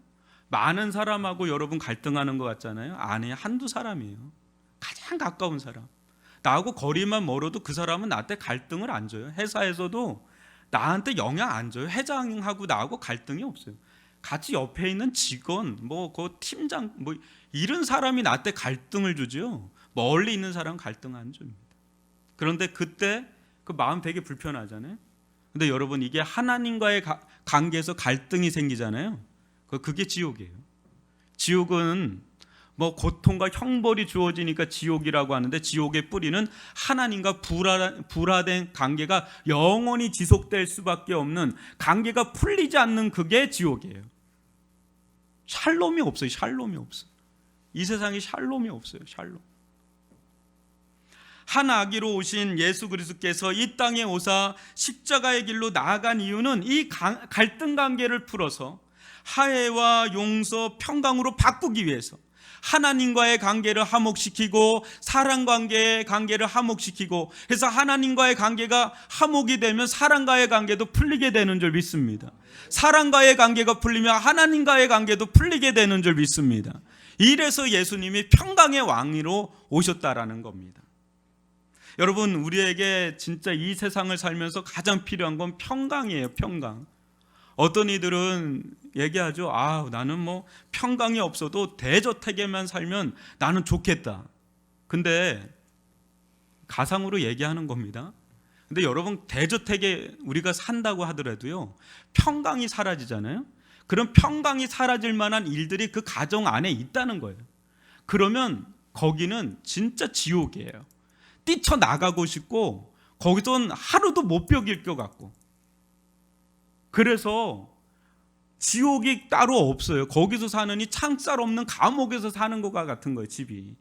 많은 사람하고 여러분 갈등하는 것 같잖아요. 아니, 한두 사람이에요. 가장 가까운 사람. 나하고 거리만 멀어도 그 사람은 나한테 갈등을 안 줘요. 회사에서도 나한테 영향 안 줘요. 회장하고 나하고 갈등이 없어요. 같이 옆에 있는 직원, 그 팀장, 이런 사람이 나한테 갈등을 주죠. 멀리 있는 사람은 갈등 안 줍니다. 그런데 그때 그 마음 되게 불편하잖아요. 근데 여러분, 이게 하나님과의 관계에서 갈등이 생기잖아요. 그게 지옥이에요. 지옥은 고통과 형벌이 주어지니까 지옥이라고 하는데, 지옥의 뿌리는 하나님과 불화된 관계가 영원히 지속될 수밖에 없는, 관계가 풀리지 않는 그게 지옥이에요. 샬롬이 없어요. 샬롬이 없어요. 이 세상에 샬롬이 없어요. 샬롬. 한 아기로 오신 예수 그리스도께서 이 땅에 오사 십자가의 길로 나아간 이유는 이 갈등 관계를 풀어서 화해와 용서, 평강으로 바꾸기 위해서, 하나님과의 관계를 화목시키고 사람 관계의 관계를 화목시키고 해서 하나님과의 관계가 화목이 되면 사람과의 관계도 풀리게 되는 줄 믿습니다. 사람과의 관계가 풀리면 하나님과의 관계도 풀리게 되는 줄 믿습니다. 이래서 예수님이 평강의 왕으로 오셨다라는 겁니다. 여러분, 우리에게 진짜 이 세상을 살면서 가장 필요한 건 평강이에요. 평강. 어떤 이들은 얘기하죠. 나는 평강이 없어도 대저택에만 살면 나는 좋겠다. 근데 가상으로 얘기하는 겁니다. 근데 여러분, 대저택에 우리가 산다고 하더라도요, 평강이 사라지잖아요. 그럼 평강이 사라질 만한 일들이 그 가정 안에 있다는 거예요. 그러면 거기는 진짜 지옥이에요. 뛰쳐나가고 싶고 거기선 하루도 못 벽일 것 같고. 그래서 지옥이 따로 없어요. 거기서 사느니 창살 없는 감옥에서 사는 것과 같은 거예요. 집이.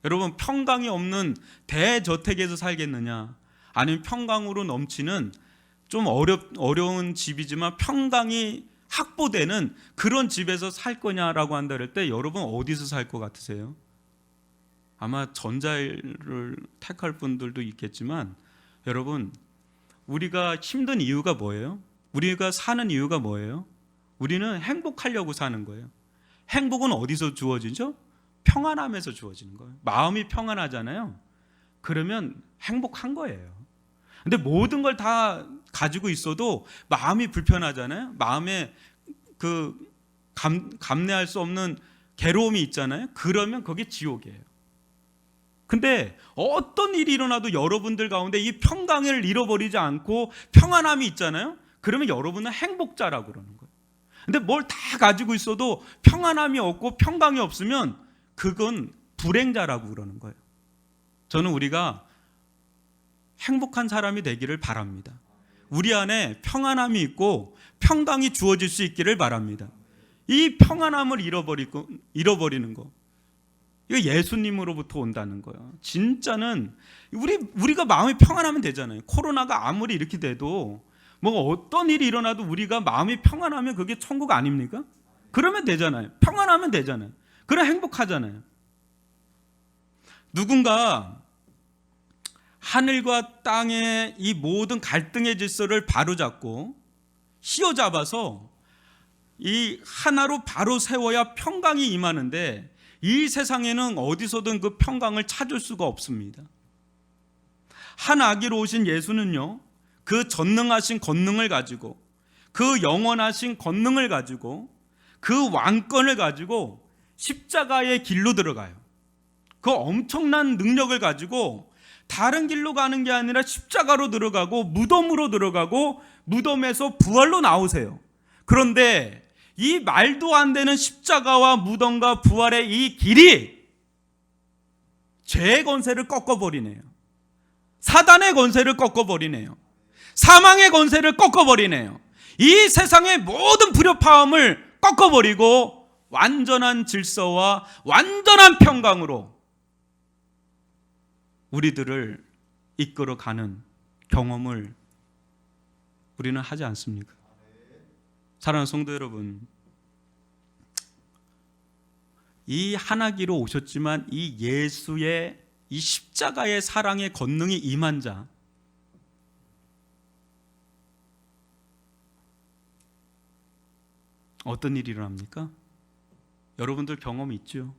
여러분, 평강이 없는 대저택에서 살겠느냐, 아니면 평강으로 넘치는 좀 어려운 집이지만 평강이 확보되는 그런 집에서 살 거냐라고 한다 그럴 때 여러분 어디서 살 것 같으세요? 아마 전자를 택할 분들도 있겠지만, 여러분, 우리가 힘든 이유가 뭐예요? 우리가 사는 이유가 뭐예요? 우리는 행복하려고 사는 거예요. 행복은 어디서 주어지죠? 평안함에서 주어지는 거예요. 마음이 평안하잖아요. 그러면 행복한 거예요. 근데 모든 걸 다 가지고 있어도 마음이 불편하잖아요. 마음에 감내할 수 없는 괴로움이 있잖아요. 그러면 그게 지옥이에요. 근데 어떤 일이 일어나도 여러분들 가운데 이 평강을 잃어버리지 않고 평안함이 있잖아요. 그러면 여러분은 행복자라고 그러는 거예요. 근데 뭘 다 가지고 있어도 평안함이 없고 평강이 없으면 그건 불행자라고 그러는 거예요. 저는 우리가 행복한 사람이 되기를 바랍니다. 우리 안에 평안함이 있고 평강이 주어질 수 있기를 바랍니다. 이 평안함을 잃어버리는 거, 이거 예수님으로부터 온다는 거예요. 진짜는 우리가 마음이 평안하면 되잖아요. 코로나가 아무리 이렇게 돼도 어떤 일이 일어나도 우리가 마음이 평안하면 그게 천국 아닙니까? 그러면 되잖아요. 평안하면 되잖아요. 그럼 행복하잖아요. 누군가 하늘과 땅의 이 모든 갈등의 질서를 바로잡고 휘어잡아서 이 하나로 바로 세워야 평강이 임하는데, 이 세상에는 어디서든 그 평강을 찾을 수가 없습니다. 한 아기로 오신 예수는요, 그 전능하신 권능을 가지고, 그 영원하신 권능을 가지고, 그 왕권을 가지고 십자가의 길로 들어가요. 그 엄청난 능력을 가지고 다른 길로 가는 게 아니라 십자가로 들어가고 무덤으로 들어가고 무덤에서 부활로 나오세요. 그런데 이 말도 안 되는 십자가와 무덤과 부활의 이 길이 죄의 권세를 꺾어버리네요. 사단의 권세를 꺾어버리네요. 사망의 권세를 꺾어버리네요. 이 세상의 모든 불협화음을 꺾어버리고 완전한 질서와 완전한 평강으로 우리들을 이끌어가는 경험을 우리는 하지 않습니까? 사랑하는 성도 여러분, 이 한아기로 오셨지만 이 예수의 이 십자가의 사랑의 권능이 임한 자, 어떤 일이 일어납니까? 여러분들 경험이 있죠?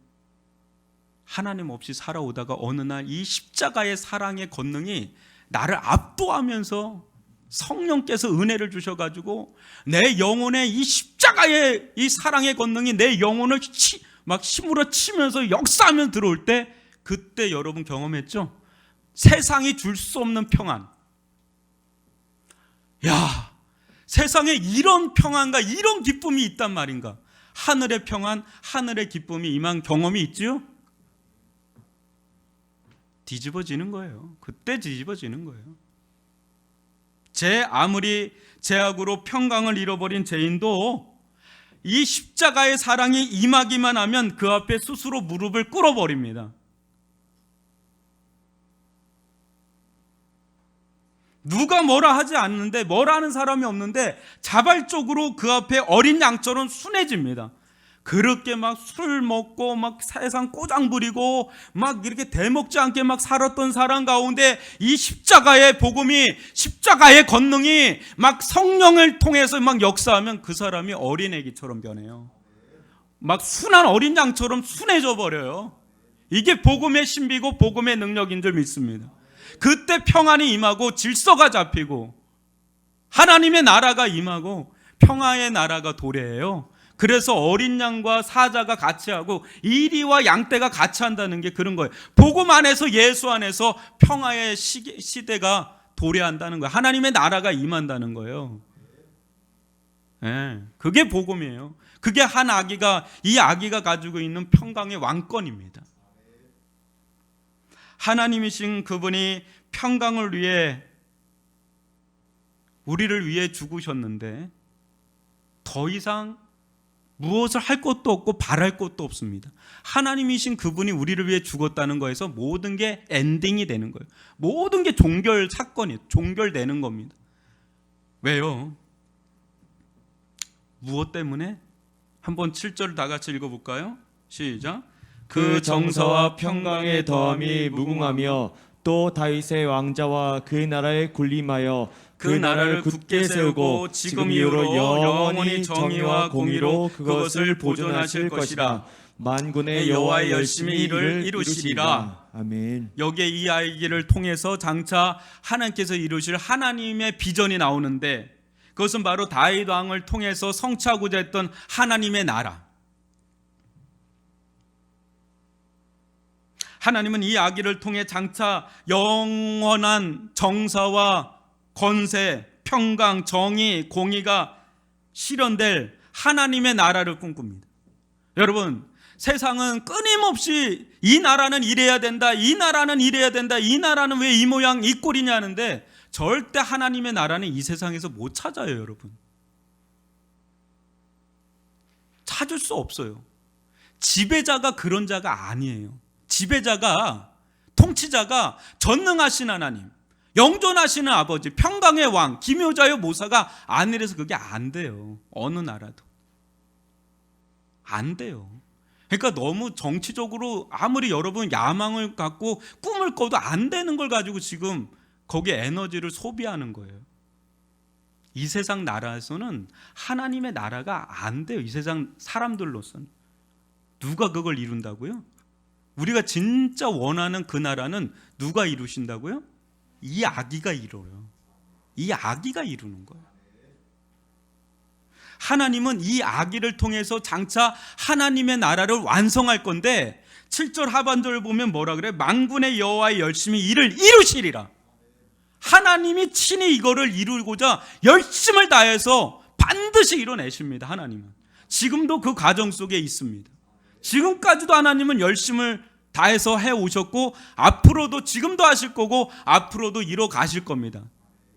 하나님 없이 살아오다가 어느 날 이 십자가의 사랑의 권능이 나를 압도하면서 성령께서 은혜를 주셔가지고 내 영혼에 이 십자가의 이 사랑의 권능이 내 영혼을 막 힘으로 치면서 역사하면서 들어올 때, 그때 여러분 경험했죠? 세상이 줄 수 없는 평안. 야, 세상에 이런 평안과 이런 기쁨이 있단 말인가? 하늘의 평안, 하늘의 기쁨이 임한 경험이 있지요? 뒤집어지는 거예요. 그때 뒤집어지는 거예요. 아무리 죄악으로 평강을 잃어버린 죄인도 이 십자가의 사랑이 임하기만 하면 그 앞에 스스로 무릎을 꿇어버립니다. 누가 뭐라 하지 않는데, 뭐라 하는 사람이 없는데 자발적으로 그 앞에 어린 양처럼 순해집니다. 그렇게 막 술 먹고 막 세상 꼬장 부리고 막 이렇게 대먹지 않게 막 살았던 사람 가운데 이 십자가의 복음이, 십자가의 권능이 막 성령을 통해서 막 역사하면 그 사람이 어린애기처럼 변해요. 막 순한 어린 양처럼 순해져 버려요. 이게 복음의 신비고 복음의 능력인 줄 믿습니다. 그때 평안이 임하고 질서가 잡히고 하나님의 나라가 임하고 평화의 나라가 도래해요. 그래서 어린 양과 사자가 같이 하고 이리와 양떼가 같이 한다는 게 그런 거예요. 복음 안에서, 예수 안에서 평화의 시대가 도래한다는 거예요. 하나님의 나라가 임한다는 거예요. 네, 그게 복음이에요. 그게 한 아기가, 이 아기가 가지고 있는 평강의 왕권입니다. 하나님이신 그분이 평강을 위해, 우리를 위해 죽으셨는데 더 이상 무엇을 할 것도 없고 바랄 것도 없습니다. 하나님이신 그분이 우리를 위해 죽었다는 거에서 모든 게 엔딩이 되는 거예요. 모든 게 종결 사건이에요. 종결되는 겁니다. 왜요? 무엇 때문에? 한번 7절 다 같이 읽어볼까요? 시작. 그 정사와 평강의 더함이 무궁하며 또 다윗의 왕자와 그의 나라에 군림하여 그 나라를 굳게 세우고 지금 이후로 영원히 정의와 공의로 그것을 보존하실 것이라. 만군의 여호와의 열심히 이를 이루시리라. 아멘. 여기에 이 아기를 통해서 장차 하나님께서 이루실 하나님의 비전이 나오는데, 그것은 바로 다윗 왕을 통해서 성취하고자 했던 하나님의 나라. 하나님은 이 아기를 통해 장차 영원한 정사와 권세, 평강, 정의, 공의가 실현될 하나님의 나라를 꿈꿉니다. 여러분, 세상은 끊임없이 이 나라는 이래야 된다, 이 나라는 이래야 된다, 이 나라는 왜 이 모양 이 꼴이냐 하는데, 절대 하나님의 나라는 이 세상에서 못 찾아요. 여러분, 찾을 수 없어요. 지배자가 그런 자가 아니에요. 지배자가, 통치자가 전능하신 하나님, 영존하시는 아버지, 평강의 왕, 기묘자여 모사가 아니라서 그게 안 돼요. 어느 나라도 안 돼요. 그러니까 너무 정치적으로 아무리 여러분 야망을 갖고 꿈을 꿔도 안 되는 걸 가지고 지금 거기에 에너지를 소비하는 거예요. 이 세상 나라에서는 하나님의 나라가 안 돼요. 이 세상 사람들로서는. 누가 그걸 이룬다고요? 우리가 진짜 원하는 그 나라는 누가 이루신다고요? 이 아기가 이뤄요. 이 아기가 이루는 거예요. 하나님은 이 아기를 통해서 장차 하나님의 나라를 완성할 건데, 7절 하반절을 보면 뭐라 그래? 만군의 여호와의 열심히 이를 이루시리라. 하나님이 친히 이거를 이루고자 열심을 다해서 반드시 이뤄내십니다. 하나님은 지금도 그 과정 속에 있습니다. 지금까지도 하나님은 열심을 다해서 해오셨고, 앞으로도, 지금도 하실 거고 앞으로도 이뤄 가실 겁니다.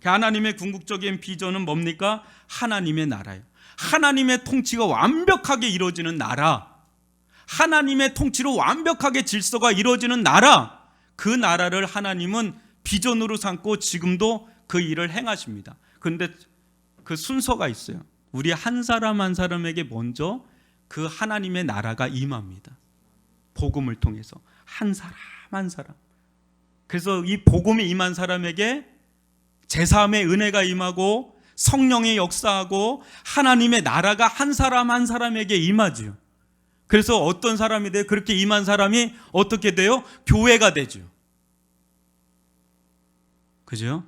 하나님의 궁극적인 비전은 뭡니까? 하나님의 나라예요. 하나님의 통치가 완벽하게 이루어지는 나라, 하나님의 통치로 완벽하게 질서가 이루어지는 나라, 그 나라를 하나님은 비전으로 삼고 지금도 그 일을 행하십니다. 그런데 그 순서가 있어요. 우리 한 사람 한 사람에게 먼저 그 하나님의 나라가 임합니다. 복음을 통해서 한 사람 한 사람. 그래서 이 복음이 임한 사람에게 제3의 은혜가 임하고 성령의 역사하고 하나님의 나라가 한 사람 한 사람에게 임하죠. 그래서 어떤 사람이 돼요? 그렇게 임한 사람이 어떻게 돼요? 교회가 되죠. 그죠?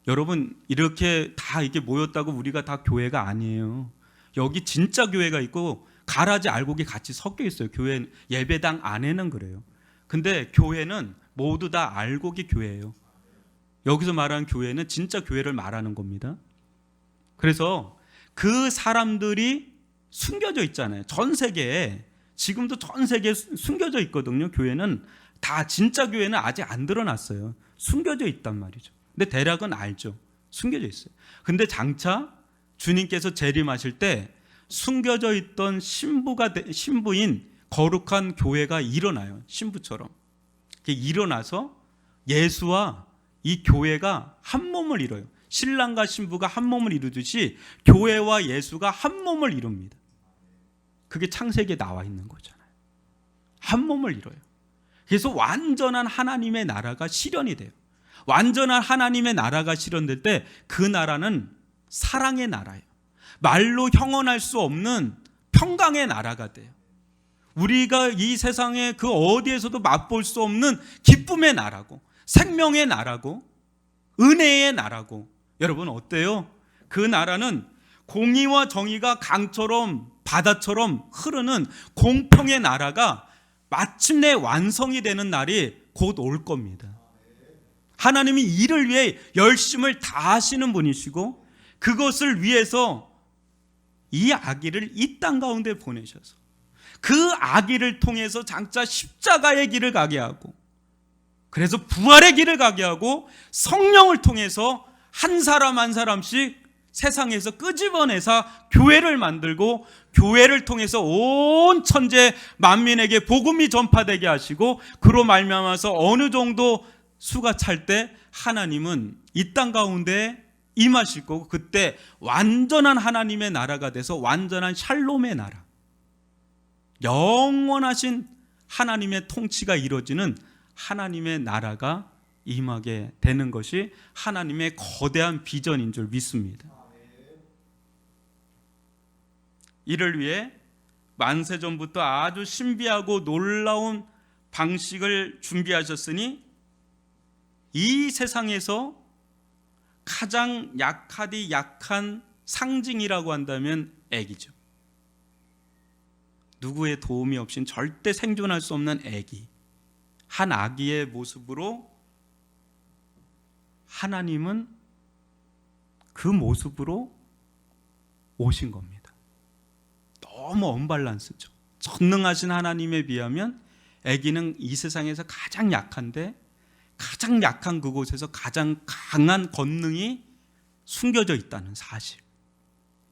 여러분, 이렇게 다 이렇게 모였다고 우리가 다 교회가 아니에요. 여기 진짜 교회가 있고 가라지 알곡이 같이 섞여 있어요. 교회 예배당 안에는 그래요. 근데 교회는 모두 다 알곡이 교회예요. 여기서 말하는 교회는 진짜 교회를 말하는 겁니다. 그래서 그 사람들이 숨겨져 있잖아요. 전 세계에 지금도 전 세계에 숨겨져 있거든요. 교회는 다 진짜 교회는 아직 안 드러났어요. 숨겨져 있단 말이죠. 근데 대략은 알죠. 숨겨져 있어요. 근데 장차 주님께서 재림하실 때 숨겨져 있던 신부인 거룩한 교회가 일어나요. 신부처럼. 일어나서 예수와 이 교회가 한 몸을 이뤄요. 신랑과 신부가 한 몸을 이루듯이 교회와 예수가 한 몸을 이룹니다. 그게 창세기에 나와 있는 거잖아요. 한 몸을 이뤄요. 그래서 완전한 하나님의 나라가 실현이 돼요. 완전한 하나님의 나라가 실현될 때 그 나라는 사랑의 나라예요. 말로 형언할 수 없는 평강의 나라가 돼요. 우리가 이 세상에 그 어디에서도 맛볼 수 없는 기쁨의 나라고, 생명의 나라고, 은혜의 나라고. 여러분 어때요? 그 나라는 공의와 정의가 강처럼 바다처럼 흐르는 공평의 나라가 마침내 완성이 되는 날이 곧 올 겁니다. 하나님이 이를 위해 열심을 다하시는 분이시고 그것을 위해서 이 아기를 이 땅 가운데 보내셔서 그 아기를 통해서 장차 십자가의 길을 가게 하고 그래서 부활의 길을 가게 하고 성령을 통해서 한 사람 한 사람씩 세상에서 끄집어내서 교회를 만들고 교회를 통해서 온 천재 만민에게 복음이 전파되게 하시고 그로 말미암아서 어느 정도 수가 찰 때 하나님은 이 땅 가운데 임하실 거고 그때 완전한 하나님의 나라가 돼서 완전한 샬롬의 나라, 영원하신 하나님의 통치가 이루어지는 하나님의 나라가 임하게 되는 것이 하나님의 거대한 비전인 줄 믿습니다. 이를 위해 만세전부터 아주 신비하고 놀라운 방식을 준비하셨으니 이 세상에서 가장 약하디 약한 상징이라고 한다면 아기죠. 누구의 도움이 없인 절대 생존할 수 없는 아기, 한 아기의 모습으로 하나님은 그 모습으로 오신 겁니다. 너무 언밸런스죠. 전능하신 하나님에 비하면 아기는 이 세상에서 가장 약한데 가장 약한 그곳에서 가장 강한 권능이 숨겨져 있다는 사실.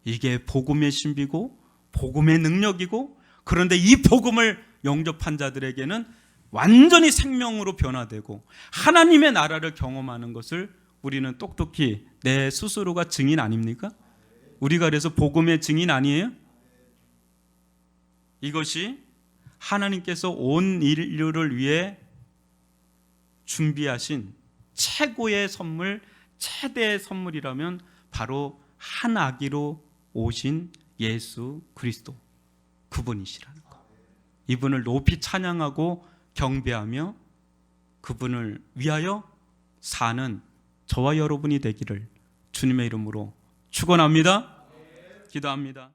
이게 복음의 신비고 복음의 능력이고 그런데 이 복음을 영접한 자들에게는 완전히 생명으로 변화되고 하나님의 나라를 경험하는 것을 우리는 똑똑히 내 스스로가 증인 아닙니까? 우리가 그래서 복음의 증인 아니에요? 이것이 하나님께서 온 인류를 위해 준비하신 최고의 선물, 최대의 선물이라면 바로 한 아기로 오신 예수 그리스도, 그분이시라는 것. 이분을 높이 찬양하고 경배하며 그분을 위하여 사는 저와 여러분이 되기를 주님의 이름으로 축원합니다. 기도합니다.